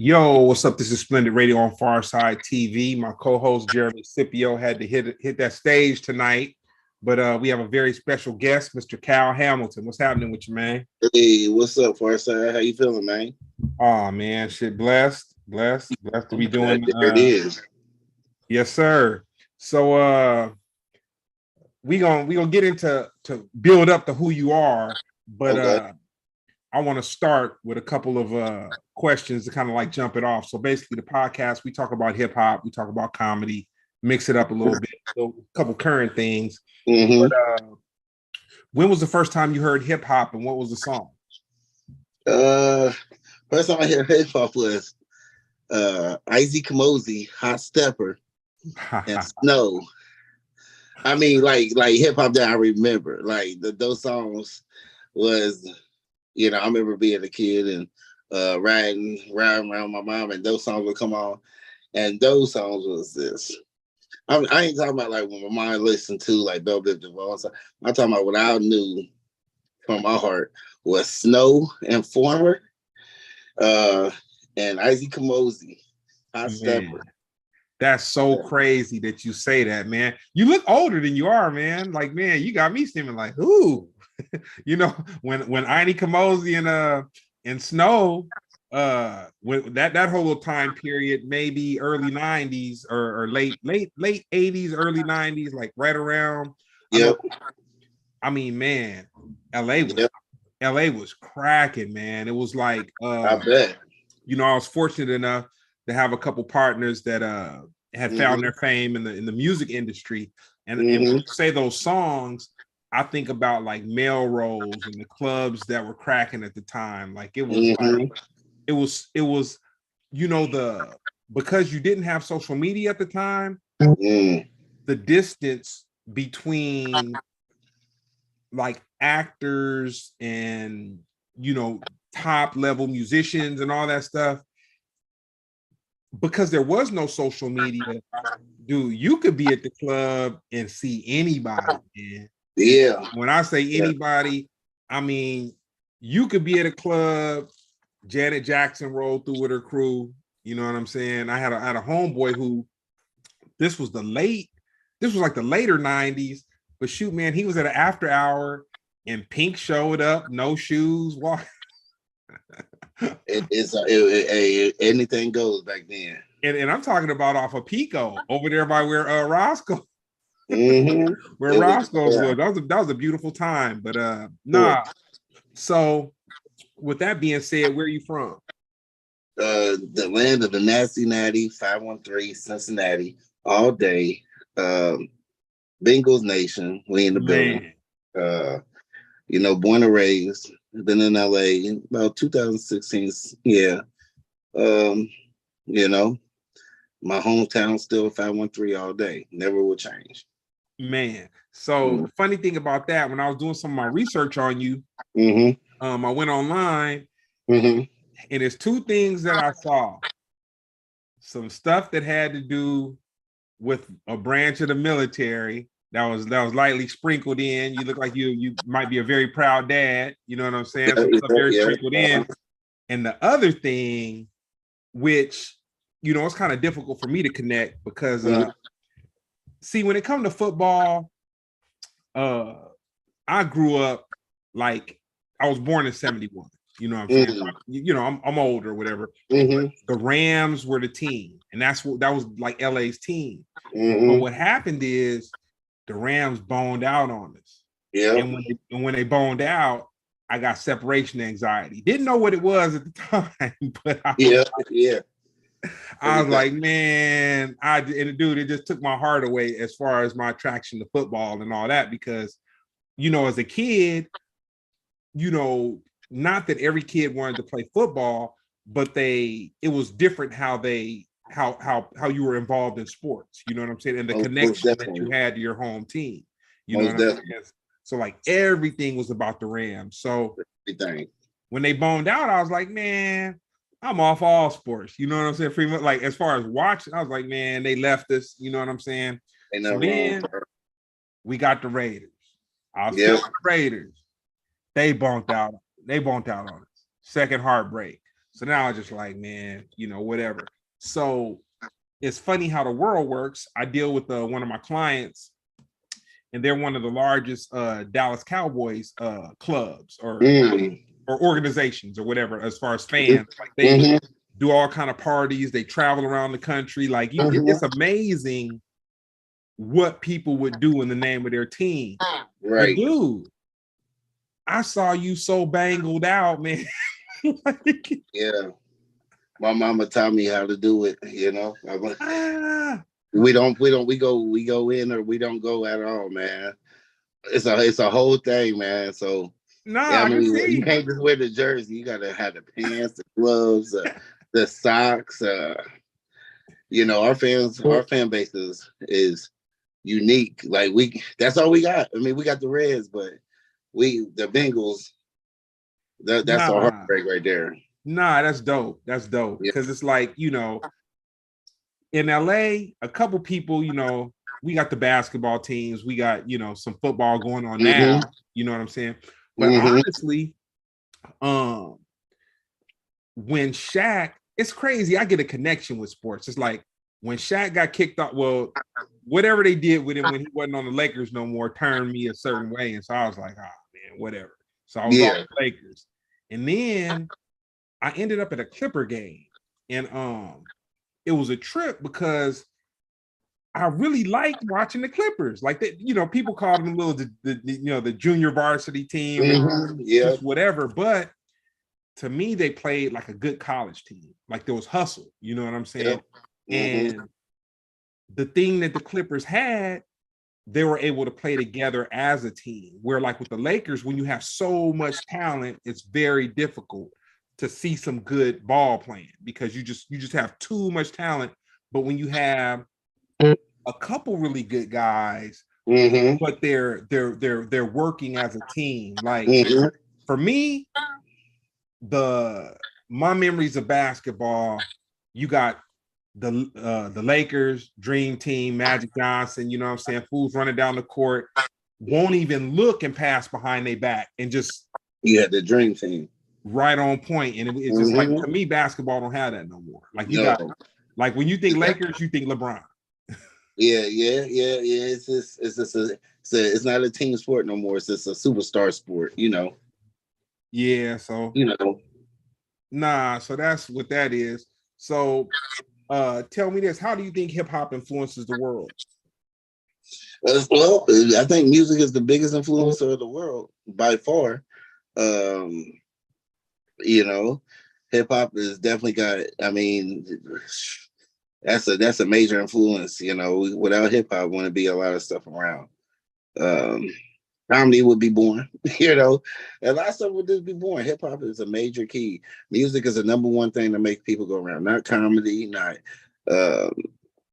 Yo, what's up? This is Splendid Radio on Pharcyde TV. My co-host Jeremy Scipio had to hit that stage tonight, but we have a very special guest, Mr. Cal Hamilton. What's happening with you, man? Hey, what's up, Pharcyde? How you feeling, man? Oh man, shit, blessed to be doing. There it is. Yes, sir. So we gonna get into to build up to who you are, but Okay. I want to start with a couple of questions to kind of like jump it off. So basically, the podcast, we talk about hip hop, we talk about comedy, mix it up a little bit, so a couple current things. Mm-hmm. But when was the first time you heard hip hop, and what was the song? First time I heard hip hop was Icy Kamosi, Hot Stepper, and Snow. I mean, like hip hop that I remember. Like those songs was, I remember being a kid and riding around my mom, and those songs would come on, and those songs was this. I ain't talking about like when my mom listened to like Bell Biv DeVoe. I'm talking about what I knew from my heart was Snow and Former, and Icy Kamosi, Hot Stepper. That's so crazy that you say that, man. You look older than you are, man. Like, man, you got me seeming like, ooh. when Icy Kamosi and Snow, when that whole time period, maybe early 90s or late 80s, early 90s, like right around. Yep. I mean, man, LA was cracking, man. It was like I bet. I was fortunate enough to have a couple partners that had found their fame in the music industry. And when you say those songs, I think about like Melrose and the clubs that were cracking at the time. Like it was like it was because you didn't have social media at the time, the distance between like actors and top level musicians and all that stuff, because there was no social media, dude, you could be at the club and see anybody, man. Yeah. When I say anybody, I mean you could be at a club, Janet Jackson rolled through with her crew. You know what I'm saying? I had a homeboy who this was like the later 90s, but shoot, man, he was at an after hour and Pink showed up, no shoes, walk. Anything goes back then. And I'm talking about off of Pico over there by where Roscoe. Where Roscoe's was. That was a beautiful time. But nah. So with that being said, where are you from? The land of the nasty natty, 513 Cincinnati, all day. Bengals Nation, we in the building. Born and raised, been in LA about 2016. Yeah. My hometown still 513 all day. Never will change. Man. So the funny thing about that, when I was doing some of my research on you, I went online and there's two things that I saw. Some stuff that had to do with a branch of the military that was lightly sprinkled in. You look like you might be a very proud dad. You know what I'm saying? Some stuff very sprinkled in. And the other thing, which it's kind of difficult for me to connect because see, when it comes to football, I grew up like I was born in 71. You know what I'm saying? I'm old or whatever. The Rams were the team, and that was like LA's team. But what happened is the Rams boned out on us. Yeah. And when they boned out, I got separation anxiety. Didn't know what it was at the time, but I was like, man, it just took my heart away as far as my attraction to football and all that, because as a kid, not that every kid wanted to play football, but it was different how you were involved in sports. You know what I'm saying? And the connection that you had to your home team. You know what I'm saying? So like everything was about the Rams. So when they boned out, I was like, man, I'm off all sports. You know what I'm saying? Pretty much, like as far as watching, I was like, man, they left us. You know what I'm saying? So then we got the Raiders. I was the Raiders. They bonked out on us. Second heartbreak. So now I just like, man, whatever. So it's funny how the world works. I deal with one of my clients, and they're one of the largest Dallas Cowboys clubs or organizations or whatever, as far as fans. Like they do all kind of parties. They travel around the country. Like it's amazing what people would do in the name of their team. Right. But dude, I saw you so bangled out, man. Like, yeah. My mama taught me how to do it, We go in or we don't go at all, man. It's a whole thing, man. So I mean, you can't just wear the jersey. You gotta have the pants, the gloves, the socks. Our fan base is unique. Like that's all we got. I mean, we got the Reds, but the Bengals. That's our heartbreak right there. Nah, that's dope. That's dope. Because it's like, in LA, a couple people, we got the basketball teams, we got, some football going on now, you know what I'm saying? But honestly, when Shaq, it's crazy. I get a connection with sports. It's like when Shaq got kicked off, well, whatever they did with him when he wasn't on the Lakers no more turned me a certain way. And so I was like, man, whatever. So I was on the Lakers. And then I ended up at a Clipper game. And it was a trip because I really liked watching the Clippers. Like that, people called them the junior varsity team, just whatever. But to me, they played like a good college team. Like there was hustle, you know what I'm saying? And the thing that the Clippers had, they were able to play together as a team. Where like with the Lakers, when you have so much talent, it's very difficult to see some good ball playing because you just have too much talent. But when you have a couple really good guys, but they're working as a team. Like for me, my memories of basketball, you got the Lakers, Dream Team, Magic Johnson, you know what I'm saying? Fools running down the court, won't even look and pass behind their back and just the Dream Team. Right on point. And it's just like, to me, basketball don't have that no more. Like you got, like when you think Lakers, you think LeBron. Yeah. It's not a team sport no more. It's just a superstar sport, Yeah. So nah. So that's what that is. So tell me this: how do you think hip hop influences the world? Well, I think music is the biggest influencer of the world by far. Hip hop has definitely got. I mean, that's a major influence. Without hip hop, wouldn't be a lot of stuff around. Comedy would be born. A lot of stuff would just be born. Hip hop is a major key. Music is the number one thing to make people go around. Not comedy, not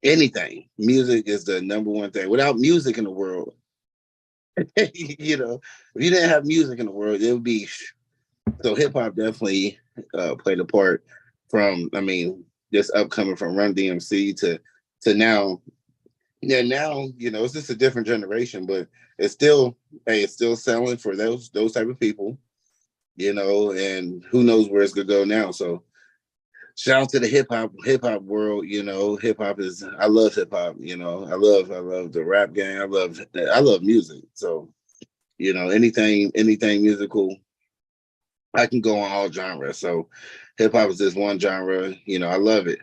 anything. Music is the number one thing. Without music in the world, if you didn't have music in the world, it would be. So hip hop definitely played a part from, just upcoming from Run DMC to now. Yeah, now, it's just a different generation, but it's still selling for those type of people, and who knows where it's gonna go now. So shout out to the hip hop world, hip hop is, I love hip hop, I love the rap game. I love music. So, anything musical, I can go on all genres. So hip hop is just one genre. I love it.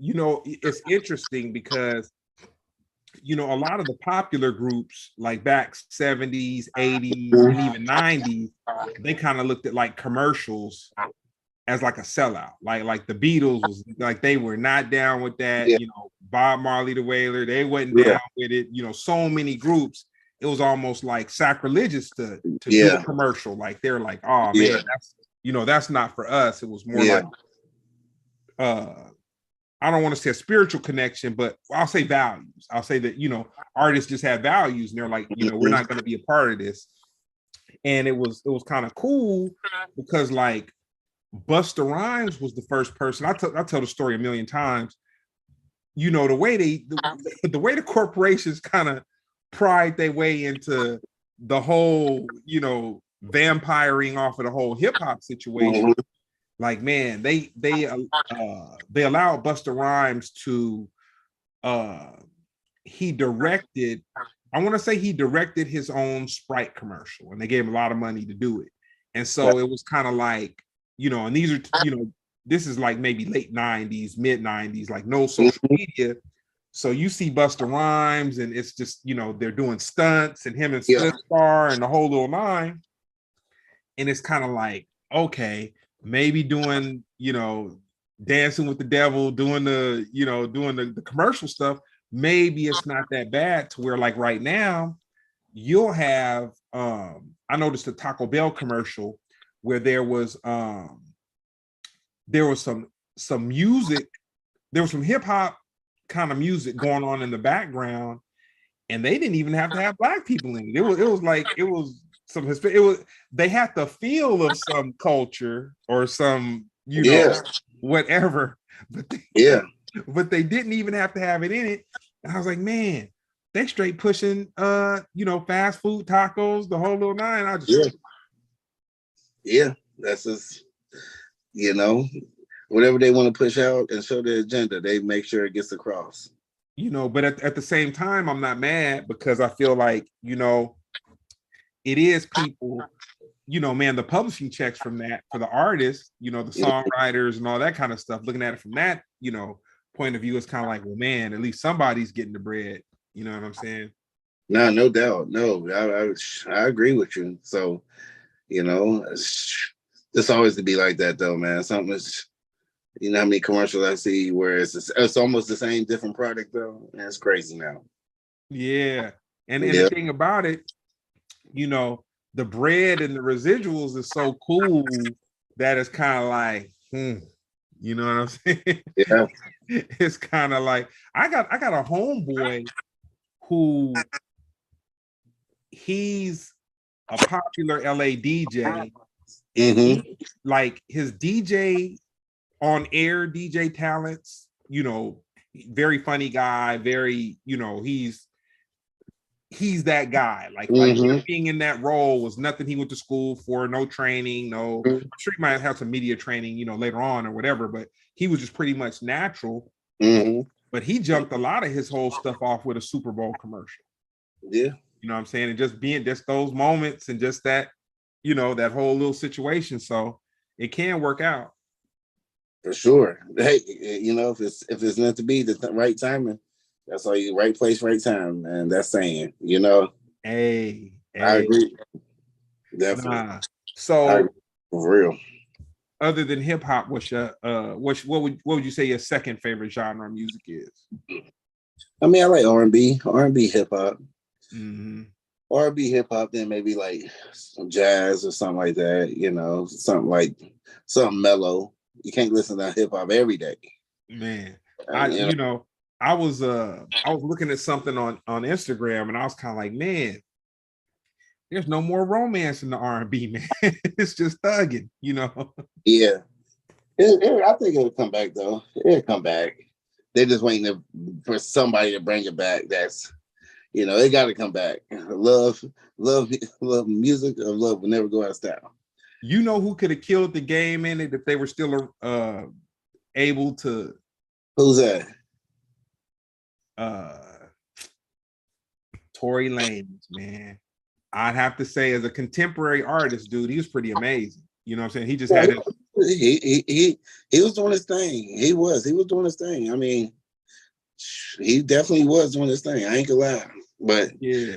It's interesting because, a lot of the popular groups like back 70s, 80s, and even 90s, they kind of looked at like commercials as like a sellout. Like the Beatles was like, they were not down with that. Bob Marley, the Wailer, they wasn't down with it. So many groups, it was almost like sacrilegious to do a commercial. Like they're like, oh man, that's not for us. It was more like I don't want to say a spiritual connection, but I'll say values. I'll say that, artists just have values and they're like, we're not going to be a part of this. And it was kind of cool because like Busta Rhymes was the first person. I tell the story a million times. The way the corporations kind of pried their way into the whole, vampiring off of the whole hip hop situation. Like, man, they allowed Busta Rhymes to he directed his own Sprite commercial, and they gave him a lot of money to do it. And so it was kind of like, and these are, this is like maybe late 90s, mid 90s, like no social media. So you see Busta Rhymes and it's just, they're doing stunts and him and Split Star and the whole little line. And it's kind of like, okay, maybe doing, Dancing with the Devil, doing the commercial stuff, maybe it's not that bad to where, like, right now you'll have I noticed a Taco Bell commercial where there was some music, there was some hip hop kind of music going on in the background, and they didn't even have to have black people in it. It was they had the feel of some culture or some whatever, but they didn't even have to have it in it. And I was like, man, they straight pushing fast food tacos, the whole little nine. I just that's just whatever they want to push out and show their agenda, they make sure it gets across. But at the same time, I'm not mad, because I feel like, it is people, man, the publishing checks from that for the artists, the songwriters and all that kind of stuff, looking at it from that, point of view, is kind of like, well, man, at least somebody's getting the bread. You know what I'm saying? No doubt. No, I agree with you. So, it's always to be like that though, man. Something is, how many commercials I see where it's almost the same different product though. And it's crazy now. Yeah. And the thing about it, the bread and the residuals is so cool that it's kind of like, you know what I'm saying? Yeah. It's kind of like, I got a homeboy who, he's a popular LA DJ. Like his DJ on air DJ talents, very funny guy, very, he's that guy. Like being in that role was nothing he went to school for, no training, I'm sure he might have some media training, later on or whatever, but he was just pretty much natural. But he jumped a lot of his whole stuff off with a Super Bowl commercial. Yeah. You know what I'm saying? And just being just those moments and just that, that whole little situation. So it can work out. For sure. Hey, if it's meant to be the right timing, that's all you, right place, right time. And that's saying, Hey. I agree. Definitely. So for real. Other than hip hop, what's your what would you say your second favorite genre of music is? I mean, I like R&B hip hop. R&B hip hop, then maybe like some jazz or something like that, something mellow. You can't listen to hip hop every day. Man, I was looking at something on Instagram, and I was kind of like, man, there's no more romance in the R&B, man. It's just thugging, Yeah. I think it'll come back though. It'll come back. They're just waiting for somebody to bring it back. That's, it got to come back. Love music of love will never go out of style. You know who could have killed the game in it if they were still able to? Who's that? Tory Lanez, man. I'd have to say, as a contemporary artist, dude, he was pretty amazing. You know what I'm saying? He just had it. He was doing his thing. He was doing his thing. I mean, he definitely was doing his thing. I ain't gonna lie. But yeah,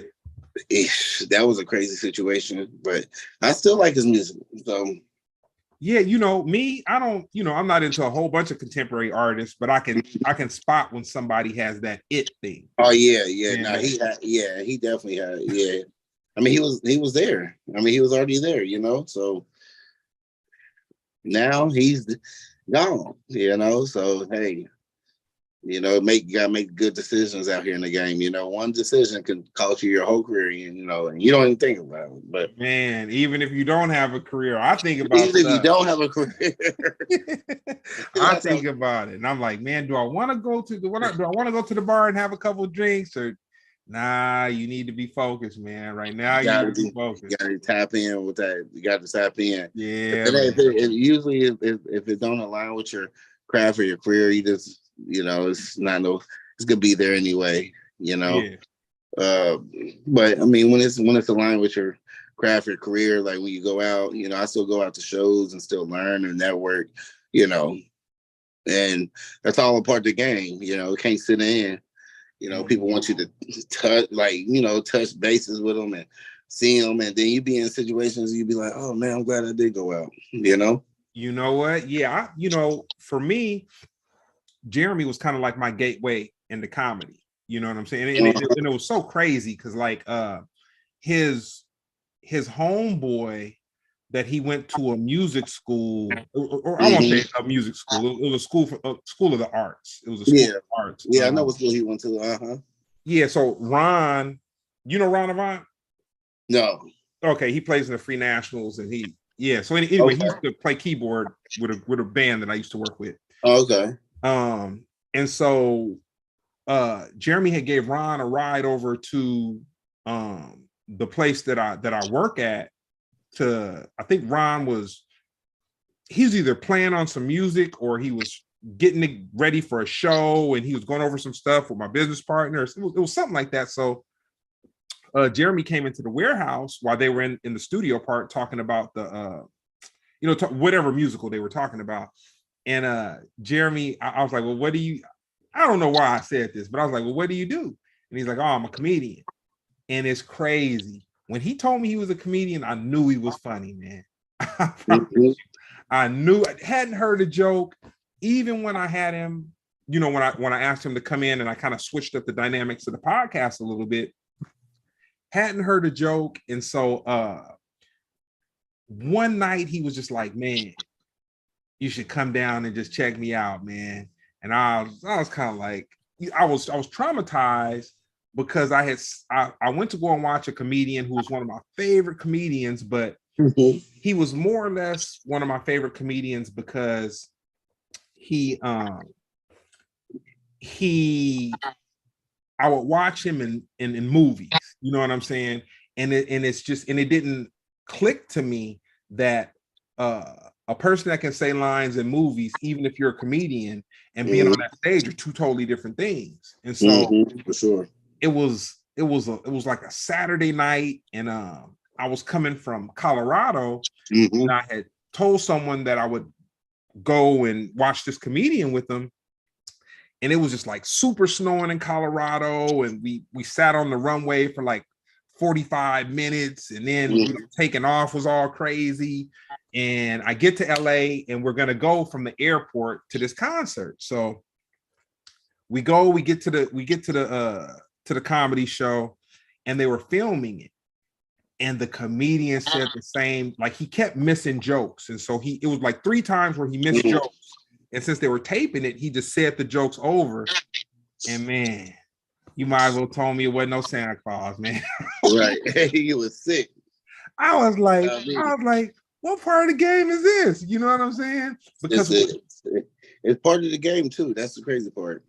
that was a crazy situation. But I still like his music. So yeah, me, I don't, I'm not into a whole bunch of contemporary artists, but I can spot when somebody has that it thing. Oh yeah. No, he definitely had, yeah. I mean, he was there. I mean, he was already there, so now he's gone, so hey, you gotta make good decisions out here in the game. One decision can cost you your whole career, and you don't even think about it. But man, even if you don't have a career, I think about even if you don't have a career. I think about it, and I'm like, man, do I want to go to the bar and have a couple of drinks, or Nah, you need to be focused, man. Right now, you need to be focused. You gotta tap in with that. You got to tap in. Yeah. Usually, if it don't align with your craft or your career, you just, it's not it's gonna be there anyway. Yeah. But I mean, when it's aligned with your craft or career, like when you go out, I still go out to shows and still learn and network, and that's all a part of the game. You can't sit in. People want you to touch bases with them and see them, and then you be in situations you be like, oh man, I'm glad I did go out. You know what? Yeah, for me, Jeremy was kind of like my gateway into comedy. You know what I'm saying? And it was so crazy because like his homeboy that he went to a music school, or I won't say a music school. It was a school of the arts. It was a school of arts. Yeah, I know what school he went to. Yeah, so Ron, Ron Avant? No. Okay, he plays in the Free Nationals, and so anyway, he used to play keyboard with a band that I used to work with. Okay. And so Jeremy had gave Ron a ride over to the place that I work at. I think Ron he's either playing on some music or he was getting it ready for a show, and he was going over some stuff with my business partners. It was something like that. So Jeremy came into the warehouse while they were in the studio part talking about the whatever musical they were talking about. And Jeremy, I was like, well, what do you, I don't know why I said this, but I was like, well, what do you do? And he's like, oh, I'm a comedian. And it's crazy. When he told me he was a comedian, I knew he was funny, man. I knew. I hadn't heard a joke. Even when I had him, when I asked him to come in and I kind of switched up the dynamics of the podcast a little bit, hadn't heard a joke. And so one night he was just like, man, you should come down and just check me out, man. And I was kind of like, I was traumatized because I went to go and watch a comedian who was one of my favorite comedians, but he was more or less one of my favorite comedians because I would watch him in movies, you know what I'm saying? And it didn't click to me that a person that can say lines in movies, even if you're a comedian, and being on that stage are two totally different things. And so for sure, it was like a Saturday night, and I was coming from Colorado, and I had told someone that I would go and watch this comedian with them. And it was just like super snowing in Colorado, and we sat on the runway for like 45 minutes, and then taking off was all crazy. And I get to LA, and we're gonna go from the airport to this concert. So we get to the comedy show, and they were filming it. And the comedian said the same, like he kept missing jokes. And so it was like 3 times where he missed jokes. And since they were taping it, he just said the jokes over. And man, you might as well told me it wasn't no Santa Claus, man. Right. He was sick. I was like, what part of the game is this? You know what I'm saying? Because it's part of the game too. That's the crazy part.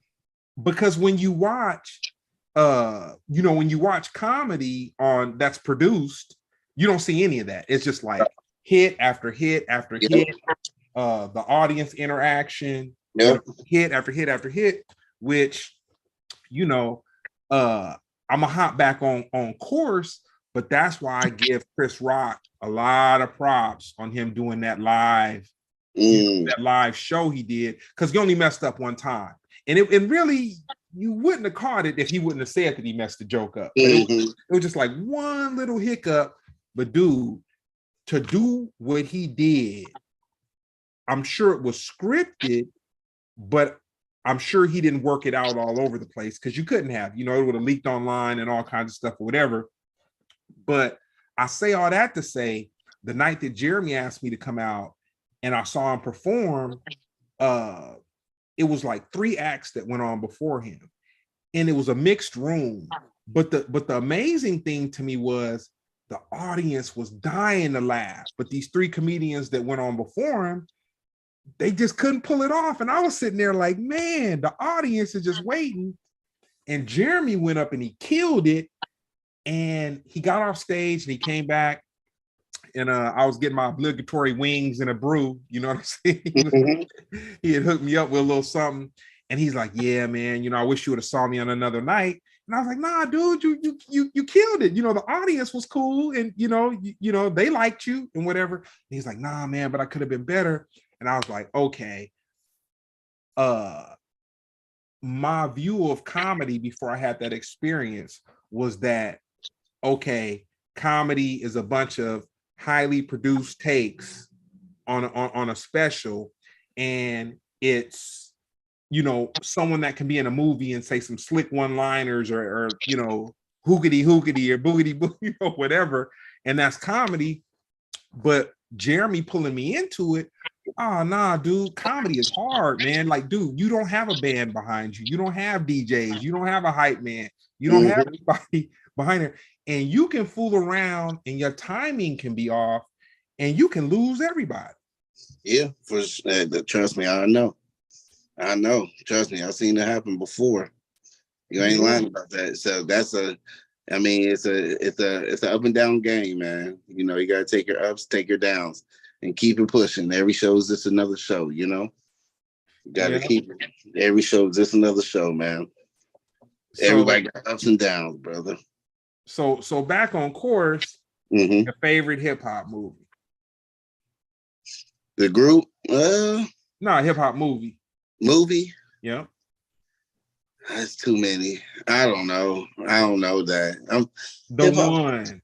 Because when you watch when you watch comedy that's produced, you don't see any of that. It's just like hit after hit after hit, the audience interaction, hit after hit after hit, which, I'm a hop back on course, but that's why I give Chris Rock a lot of props on him doing that live show he did, because he only messed up one time. And it really, you wouldn't have caught it if he wouldn't have said that he messed the joke up. It was just like one little hiccup. But dude, to do what he did, I'm sure it was scripted, but I'm sure he didn't work it out all over the place, because you couldn't have, it would have leaked online and all kinds of stuff or whatever. But I say all that to say, the night that Jeremy asked me to come out and I saw him perform, it was like 3 acts that went on before him, and it was a mixed room. But the amazing thing to me was the audience was dying to laugh. But these 3 comedians that went on before him, they just couldn't pull it off. And I was sitting there like, man, the audience is just waiting And Jeremy went up and he killed it. And he got off stage and he came back. And I was getting my obligatory wings and a brew. You know what I'm saying? He had hooked me up with a little something. And he's like, yeah, man, you know, I wish you would have saw me on another night. And I was like, nah, dude, you killed it. You know, the audience was cool, and you know, they liked you and whatever. And he's like, nah, man, but I could have been better. And I was like, okay. My view of comedy before I had that experience was that, okay, comedy is a bunch of highly produced takes on a special, and it's, you know, someone that can be in a movie and say some slick one-liners or you know, hookity hookity or boogity boo, you know, whatever, and that's comedy. But Jeremy pulling me into it, oh nah, dude, comedy is hard, man. Like, dude, you don't have a band behind you, you don't have DJs, you don't have a hype man, you don't have anybody behind it, and you can fool around and your timing can be off and you can lose everybody. Yeah, for trust me, I know. Trust me, I've seen it happen before. You ain't lying about that. So that's I mean, it's an up and down game, man. You know, you gotta take your ups, take your downs, and keep it pushing. Every show is just another show, you know. You gotta keep it. Every show is just another show, man. So, everybody got ups and downs, brother. So back on course, your favorite hip hop movie? The group? No, hip hop movie. Movie? Yeah. That's too many. I don't know that. The one.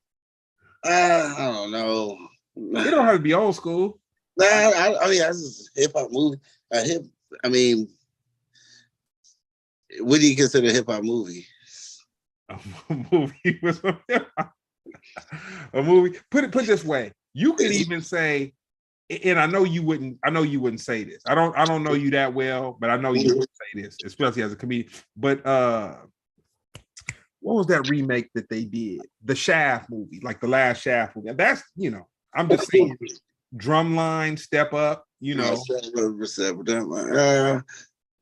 I don't know. It don't have to be old school. Nah, I mean, that's just hip hop movie. I mean, what do you consider a hip hop movie? A movie was a movie. Put it this way. You could even say, and I know you wouldn't say this. I don't know you that well, but I know you would say this, especially as a comedian. But what was that remake that they did? The Shaft movie, like the last Shaft movie. That's, you know, I'm just saying, Drumline, Step Up, you know.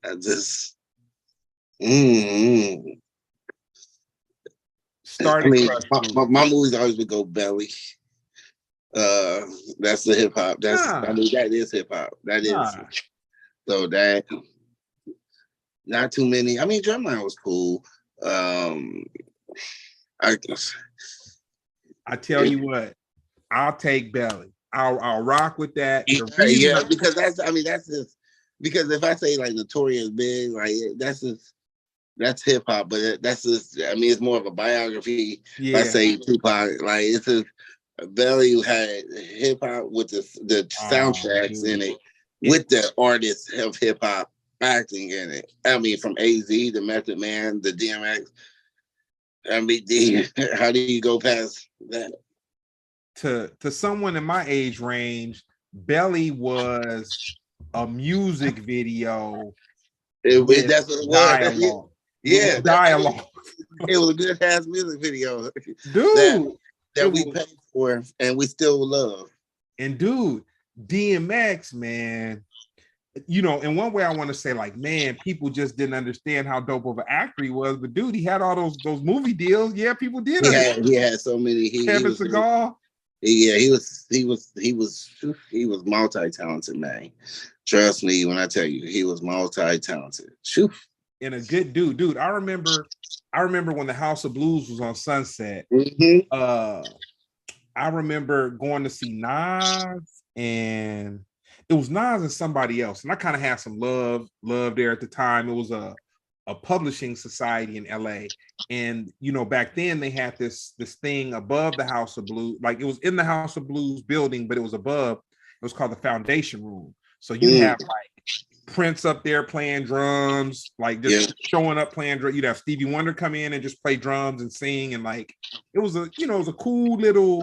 I just started. I mean, my movies always would go Belly. That's the hip hop. I mean, that is hip hop. That is so that not too many. I mean, Drumline was cool. I tell you what, I'll take Belly. I'll rock with that. Yeah, because that's just because if I say like Notorious Big, like that's hip hop, but that's just, I mean, it's more of a biography. Yeah. If I say Tupac, like it's a Belly had hip hop with the soundtracks in it, with the artists of hip hop acting in it. I mean, from AZ, the Method Man, the DMX. I mean, how do you go past that? To someone in my age range, Belly was a music video. That's what it dialogue. Yeah, dialogue. It was a good ass music video, dude. That we paid for and we still love. And dude, DMX, man, you know, in one way I want to say, like, man, people just didn't understand how dope of an actor he was. But dude, he had all those movie deals. Yeah, people did. He had so many. He was Seagal. Yeah, he was multi-talented, man. Trust me when I tell you, he was multi-talented. And a good dude. I remember when the House of Blues was on Sunset. I remember going to see Nas, and it was Nas and somebody else, and I kind of had some love there at the time. It was a publishing society in LA, and you know, back then they had this thing above the House of Blues, like it was in the House of Blues building, but it was above. It was called the Foundation Room. So you have like Prince up there playing drums, like just showing up playing drums. You'd have Stevie Wonder come in and just play drums and sing, and like it was a cool little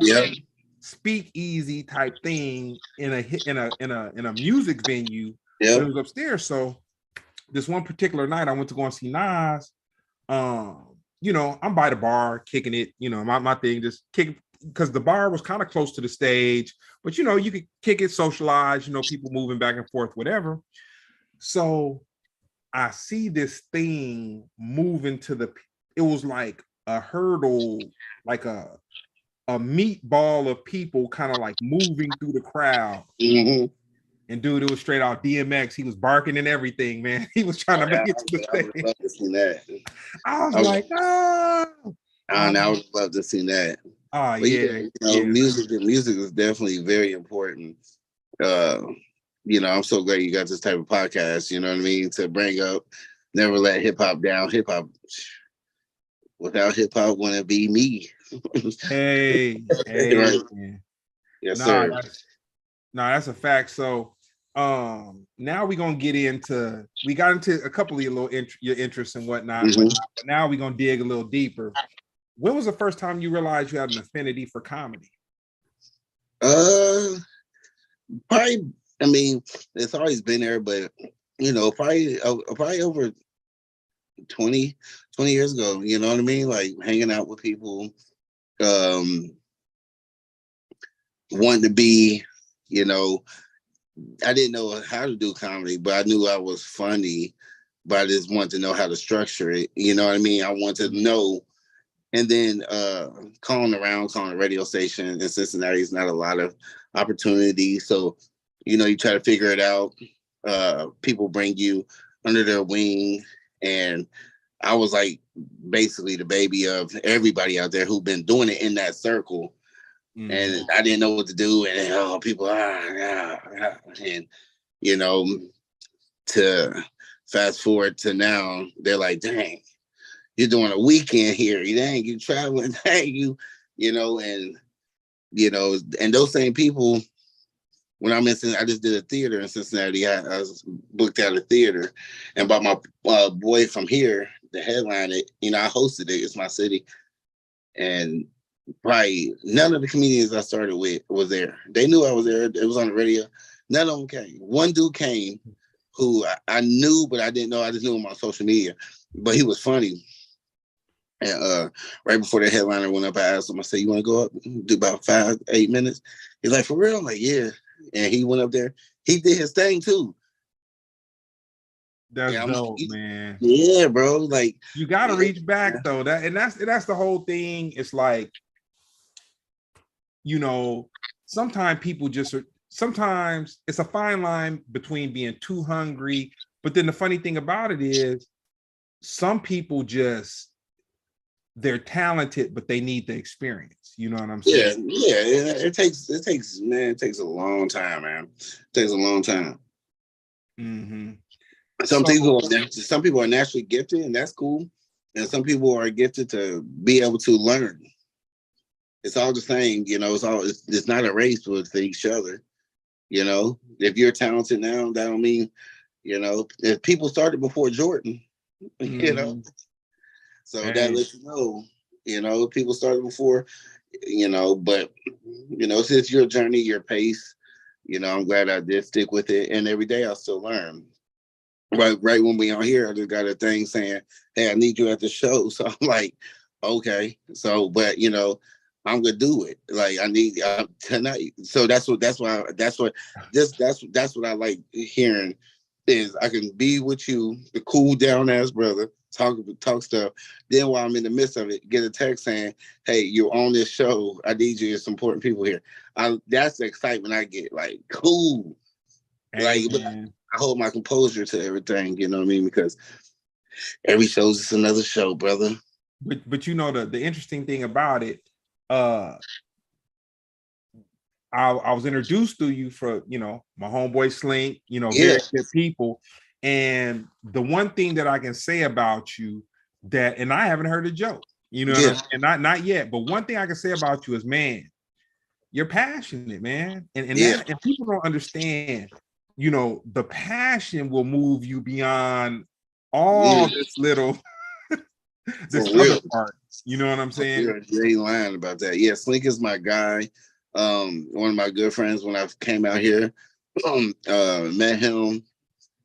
speakeasy type thing in a music venue. But it was upstairs. So this one particular night I went to go and see Nas. You know, I'm by the bar kicking it, you know, my thing, just kick, because the bar was kind of close to the stage, but you know, you could kick it, socialize, you know, people moving back and forth, whatever. So I see this thing moving to it was like a hurdle, like a meatball of people kind of like moving through the crowd. Mm-hmm. And dude, it was straight out DMX. He was barking and everything, man. He was trying to make it to the stage. I would love to see that. I was like, oh. I would love to see that. Oh, but yeah. Music is definitely very important. I'm so glad you got this type of podcast, you know what I mean, to bring up Never Let Hip Hop Down. Hip hop, without hip hop, wouldn't be me. Hey, right. Yes, sir. That's a fact. So now we're gonna we got into a couple of your interests and whatnot, but now we're gonna dig a little deeper. When was the first time you realized you had an affinity for comedy? Probably, I mean, it's always been there, but probably over 20 years ago, you know what I mean? Like hanging out with people, wanting to be, I didn't know how to do comedy, but I knew I was funny, but I just wanted to know how to structure it. You know what I mean? I wanted to know. And then calling a radio station in Cincinnati is not a lot of opportunity. So, you try to figure it out. People bring you under their wing. And I was like basically the baby of everybody out there who've been doing it in that circle. And I didn't know what to do. And people, and, to fast forward to now, they're like, dang, you're doing a weekend here. Dang, you traveling, dang, and those same people, when I'm in, I just did a theater in Cincinnati. I was booked out a theater, and by my boy from here, the headline, I hosted it. It's my city, and probably none of the comedians I started with was there. They knew I was there. It was on the radio. None of them came. One dude came who I knew, but I didn't know. I just knew him on social media, but he was funny. And right before the headliner went up, I asked him, I said, you want to go up and do about 5-8 minutes? He's like, for real? I'm like, yeah. And he went up there. He did his thing too. That's dope, man. Yeah, bro. Like, you gotta reach back though. That's the whole thing. It's like, sometimes people sometimes it's a fine line between being too hungry. But then the funny thing about it is some people they're talented, but they need the experience. You know what I'm saying? Yeah. It takes a long time, man. It takes a long time. Mm-hmm. Some people are naturally gifted, and that's cool. And some people are gifted to be able to learn. It's all the same, it's not a race with each other. If you're talented now, that don't mean, if people started before Jordan, so that lets you know, people started before, but, since your journey, your pace, I'm glad I did stick with it. And every day I still learn. Right when we on here, I just got a thing saying, hey, I need you at the show. So I'm like, okay. So, but, I'm gonna do it. Like I need tonight. So that's what I like hearing is I can be with you, the cool down ass brother, talk stuff. Then while I'm in the midst of it, get a text saying, hey, you're on this show. I need you. There's important people here. That's the excitement I get. Like, cool. Hey, like I hold my composure to everything, you know what I mean? Because every show's just another show, brother. But the interesting thing about it, I was introduced to you for my homeboy Slink, very good people. And the one thing that I can say about you and I haven't heard a joke, and not yet, but one thing I can say about you is, man, you're passionate, man. And people don't understand, the passion will move you beyond all this little this other part. You know what I'm saying? You ain't lying about that. Yeah, Slink is my guy. One of my good friends when I came out here. Met him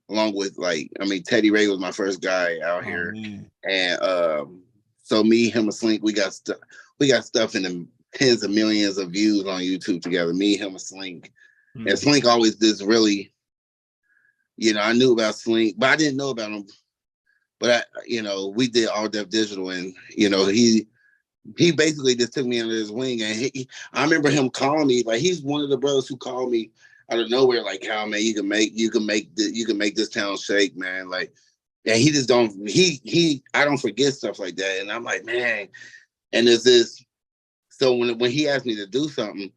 along with Teddy Ray was my first guy out here. Man. And so me, him, and Slink, we got stuff in the tens of millions of views on YouTube together. Me, him, and Slink. And Slink always did really, I knew about Slink, but I didn't know about him But we did all Def Digital, and he basically just took me under his wing. And I remember him calling me, like, he's one of the brothers who called me out of nowhere, like, "How, man, you can make this town shake, man." Like, and he just don't. I don't forget stuff like that, and I'm like, man. And there's this. So when he asked me to do something,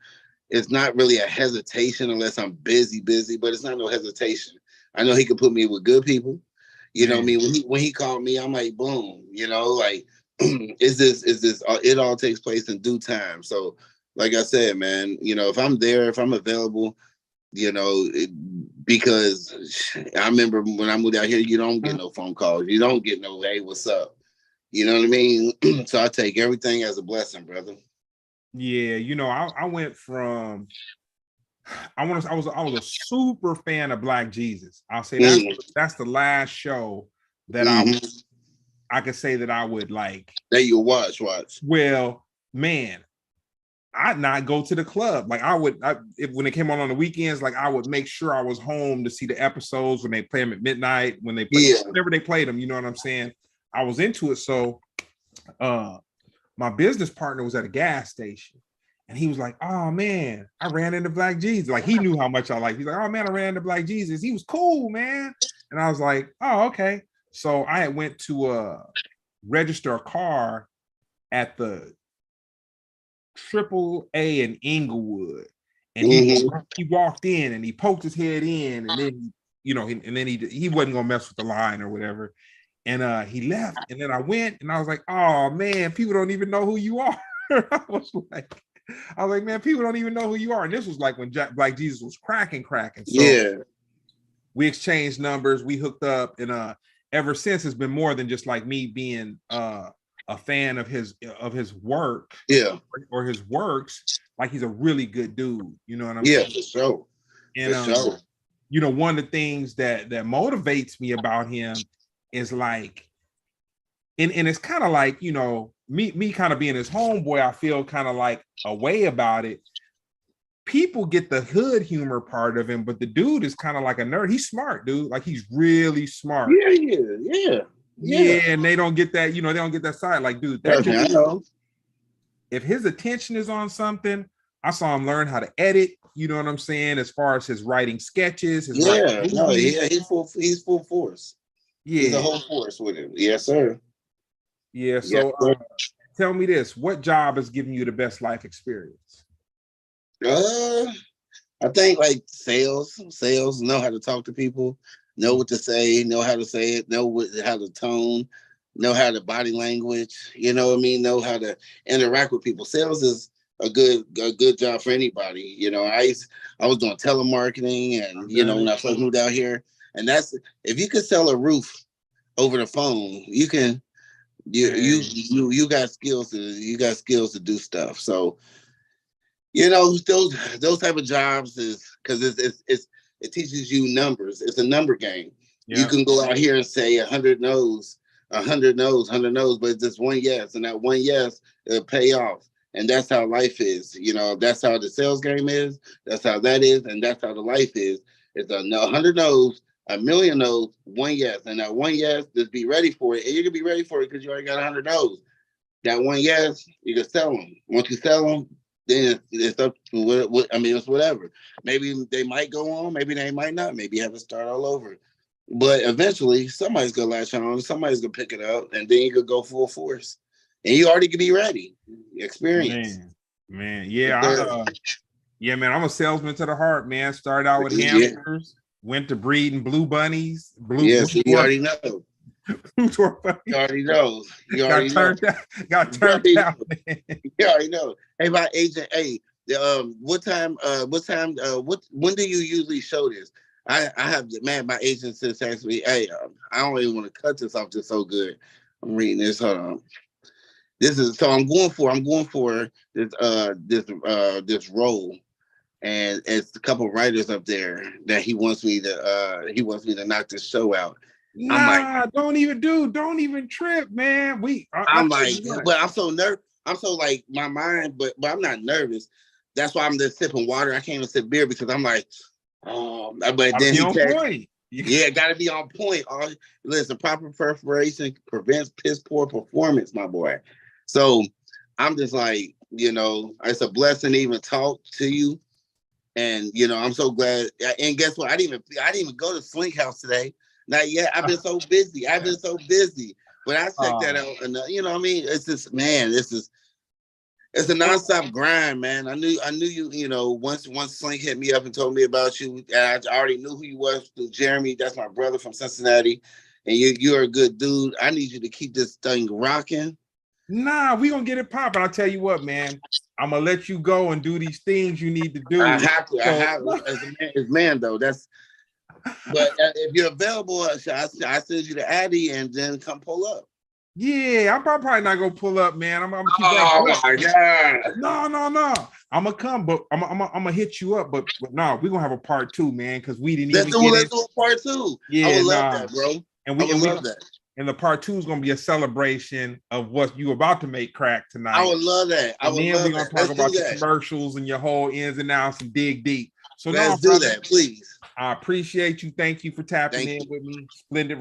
it's not really a hesitation unless I'm busy, but it's not no hesitation. I know he could put me with good people. You know what I mean? When he called me, I'm like, boom, like, is this, it all takes place in due time. So like I said, man, if I'm there, if I'm available, because I remember when I moved out here, you don't get no phone calls. You don't get no, "Hey, what's up?" You know what I mean? So I take everything as a blessing, brother. Yeah, I went from I was a super fan of Black Jesus. I'll say that's the last show that I could say that I would like. That you watch. Well, man, I'd not go to the club. Like when it came on the weekends, like I would make sure I was home to see the episodes when they play them at midnight, when they play whenever they played them. You know what I'm saying? I was into it. So my business partner was at a gas station, and he was like, "Oh man, I ran into Black Jesus." Like, he knew how much I liked. He's like, "Oh man, I ran into Black Jesus. He was cool, man." And I was like, "Oh, okay." So I had went to register a car at the AAA in Inglewood, and he walked in and he poked his head in, and then he wasn't gonna mess with the line or whatever. And he left, and then I went, and I was like, "Oh man, people don't even know who you are." I was like, "Man, people don't even know who you are." And this was like when Black Jesus was cracking. So we exchanged numbers, we hooked up, and ever since it's been more than just like me being a fan of his work, or his works. Like, he's a really good dude. You know what I'm saying? For sure. And one of the things that motivates me about him is like, and it's kind of like, me kind of being his homeboy, I feel kind of like a way about it. People get the hood humor part of him, but the dude is kind of like a nerd. He's smart, dude. Like, he's really smart. Yeah, and they don't get that, they don't get that side. Like, dude, that dude, I know. If his attention is on something, I saw him learn how to edit. You know what I'm saying? As far as his writing sketches, he's full force. Yeah, he's a whole force with him. Yes, sir. Yeah. So tell me this: what job is giving you the best life experience? I think like sales. Know how to talk to people, know what to say, know how to say it, know how to tone, know how to body language. You know what I mean? Know how to interact with people. Sales is a good job for anybody. I was doing telemarketing, and when I first moved out here, and that's, if you could sell a roof over the phone, you can. You got skills to do stuff. So those type of jobs is because it teaches you numbers. It's a number game. Yeah. You can go out here and say 100 no's, 100 no's, 100 no's, but it's just one yes, and that one yes it'll pay off. And that's how life is. That's how the sales game is. That's how that is, and that's how the life is. It's 100 no's, a million no's, one yes, and that one yes, just be ready for it. And you can be ready for it because you already got 100 no's. That one yes, you can sell them. Once you sell them, then it's up to it's whatever. Maybe they might go on, maybe they might not. Maybe you have to start all over. But eventually, somebody's gonna latch on. Somebody's gonna pick it up, and then you could go full force. And you already can be ready. Experience. Man, yeah, man. I'm a salesman to the heart, man. Started out with hamsters, went to breeding blue bunnies. You already know. You already know. Got turned out. You already know. Hey, my agent. Hey, when do you usually show this? I have, man, my agent says actually, hey, I don't even want to cut this off. Just so good. I'm reading this. Hold on. I'm going for this role, and it's a couple of writers up there that he wants me to knock this show out. Nah, don't even trip, man. I'm so nervous. I'm so like my mind, but I'm not nervous. That's why I'm just sipping water. I can't even sip beer because I'm like, but then he texted. Yeah, got to be on point. Listen, proper preparation prevents piss poor performance, my boy. So I'm just like, it's a blessing to even talk to you. And I'm so glad. And guess what? I didn't even go to Slink House today. Not yet. I've been so busy. But I checked that out. And what I mean? It's just, man, it's a nonstop grind, man. I knew you, once Slink hit me up and told me about you, and I already knew who you was through Jeremy. That's my brother from Cincinnati. And you're a good dude. I need you to keep this thing rocking. Nah, we gonna get it popping. I'll tell you what, man. I'm gonna let you go and do these things you need to do. I have to. As man though. But if you're available, I send you the Addy and then come pull up. Yeah, I'm probably not gonna pull up, man. I'm gonna keep my God. No. I'm gonna come, but I'm gonna hit you up. But no, we're gonna have a part 2, man, because we didn't let's do a part 2. Yeah, I would love that, bro. And we love that. And the part 2 is gonna be a celebration of what you about to make crack tonight. I would love that. Then we're gonna talk about the commercials and your whole ins and outs and dig deep. So let's do that, please. I appreciate you. Thank you for tapping in with me. Splendid.